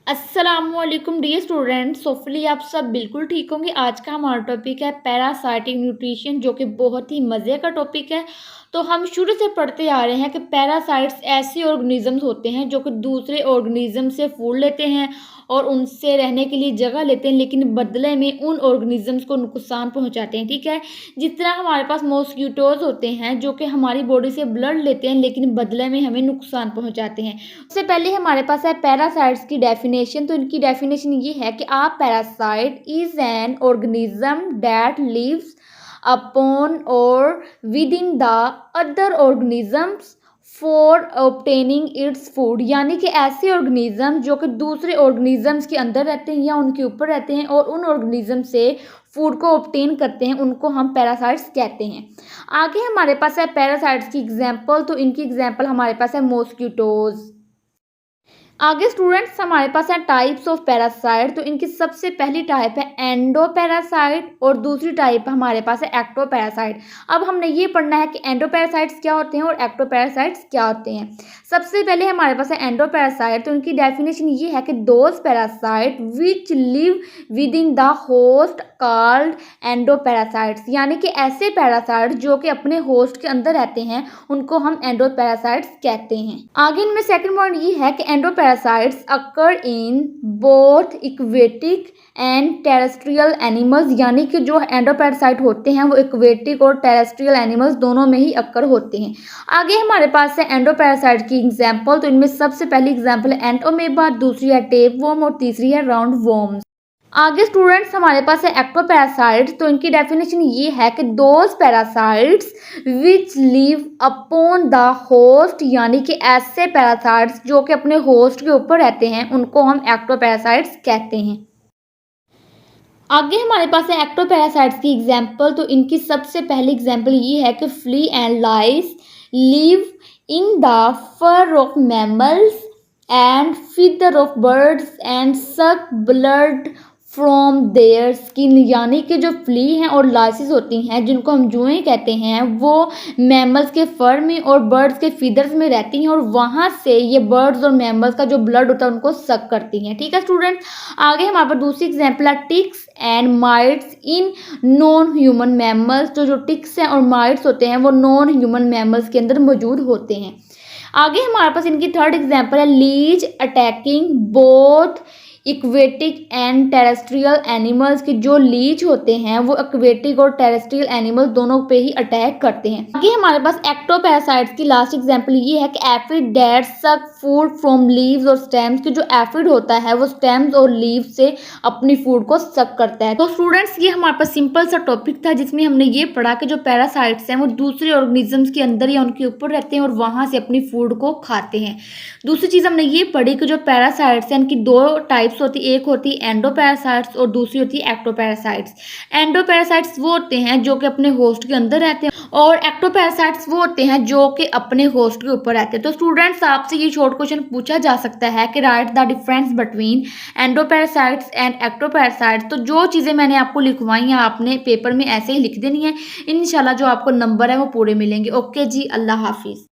अस्सलामुअलैकुम dear students, hopefully आप सब बिल्कुल ठीक होंगे। आज का हमारा टॉपिक है पैरासाइटिक न्यूट्रिशन, जो कि बहुत ही मज़े का टॉपिक है। तो हम शुरू से पढ़ते आ रहे हैं कि पैरासाइट्स ऐसे ऑर्गेनिजम्स होते हैं जो कि दूसरे ऑर्गेनिज्म से फूड लेते हैं और उनसे रहने के लिए जगह लेते हैं, लेकिन बदले में उन ऑर्गेनिजम्स को नुकसान पहुंचाते हैं। ठीक है, जिस तरह हमारे पास मॉस्किटोज होते हैं जो कि हमारी बॉडी से ब्लड लेते हैं लेकिन बदले में हमें नुकसान पहुंचाते हैं। सबसे पहले हमारे पास है पैरासाइट्स की डेफिनेशन। तो इनकी डेफिनेशन ये है कि a parasite is an organism that lives upon or within the other organisms for obtaining its food, यानी कि ऐसे ऑर्गेनिज्म जो कि दूसरे ऑर्गेनिजम्स के अंदर रहते हैं या उनके ऊपर रहते हैं और उन ऑर्गेनिज्म से फूड को ऑब्टेन करते हैं, उनको हम पैरासाइट्स कहते हैं। आगे हमारे पास है पैरासाइट्स की एग्जांपल। तो इनकी एग्जांपल हमारे पास है मॉस्किटोज। आगे स्टूडेंट्स हमारे पास है टाइप्स ऑफ पैरासाइट। तो इनकी सबसे पहली टाइप है एंडोपैरासाइट और दूसरी टाइप हमारे पास है एक्टोपैरासाइट। अब हमने ये पढ़ना है कि एंडोपैरासाइट्स क्या होते हैं और एक्टोपैरासाइट्स क्या होते हैं। सबसे पहले हमारे पास है एंडोपैरासाइट। तो इनकी डेफिनेशन ये है कि those parasite which live with in the host called endoparasites, यानी कि ऐसे पैरासाइट जो कि अपने होस्ट के अंदर रहते हैं उनको हम एंडोपैरासाइट्स कहते हैं। आगे इनमें सेकंड पॉइंट ये है कि endoparasites occur in both aquatic and terrestrial animals, यानी कि जो एंडोपैरासाइट होते हैं वो इक्वेटिक और टेरेस्ट्रियल एनिमल्स दोनों में ही अकर होते हैं। आगे हमारे पास है एंडोपैरासाइट की एग्जांपल। तो इनमें सबसे पहली एग्जांपल है एंटोमेबा, दूसरी है टेपवर्म और तीसरी है राउंड वर्म्स। आगे स्टूडेंट्स हमारे पास है एक्टोपैरासाइट्स। तो इनकी डेफिनेशन ये है कि those parasites which live upon the host, यानी कि ऐसे पैरासाइट्स जो कि अपने होस्ट के ऊपर रहते हैं उनको हम एक्टोपैरासाइट्स कहते हैं। आगे हमारे पास है एक्टोपैरासाइट्स की एग्जांपल। तो इनकी सबसे पहली एग्जांपल ये है कि flea and lice live in the fur of mammals and feather of birds and suck blood from their skin, यानी कि जो फ्ली हैं और लाइसिस होती हैं जिनको हम जुएं कहते हैं वो मैमल्स के फर में और बर्ड्स के फीदर्स में रहती हैं और वहाँ से ये बर्ड्स और मैमल्स का जो ब्लड होता है उनको सक करती हैं। ठीक है स्टूडेंट, आगे हमारे पास दूसरी एग्जाम्पल है ticks and mites in non human mammals. जो टिक्स हैं और माइट्स होते हैं वो नॉन ह्यूमन मैमल्स के अंदर मौजूद होते हैं। आगे हमारे पास इनकी थर्ड एग्जाम्पल है leech attacking both aquatic and terrestrial animals, की जो लीच होते हैं वो इक्वेटिक और टेरेस्ट्रियल एनिमल्स दोनों पे ही अटैक करते हैं। आगे हमारे पास एक्टोपैरासाइट्स की लास्ट एग्जांपल ये है कि एफिड दैट सक फूड फ्रॉम लीव्स और स्टेम्स, की जो एफिड होता है वो स्टेम्स और लीव्स से अपनी फूड को सक करता है। तो स्टूडेंट्स ये हमारे पास सिंपल सा टॉपिक था जिसमें हमने ये पढ़ा कि जो पैरासाइट्स हैं वो दूसरे ऑर्गेनिजम्स के अंदर या उनके ऊपर रहते हैं और वहां से अपनी फूड को खाते हैं। दूसरी चीज हमने ये पढ़ी कि जो पैरासाइट्स हैं इनकी दो टाइप्स होती है, एक होती है एंडोपैरासाइट्स और दूसरी होती है एक्टोपैरासाइट्स। एंडोपैरासाइट्स वो होते हैं जो कि अपने होस्ट के अंदर रहते हैं और एक्टोपैरासाइट्स वो होते हैं जो कि अपने होस्ट के ऊपर रहते हैं। तो स्टूडेंट्स आपसे ये शॉर्ट क्वेश्चन पूछा जा सकता है कि right the difference between endoparasites and ectoparasites. तो जो चीज़ें मैंने आपको लिखवाई हैं आपने पेपर में ऐसे ही लिख देनी है। इंशाल्लाह जो आपको नंबर है वो पूरे मिलेंगे। ओके जी, अल्लाह हाफिज़।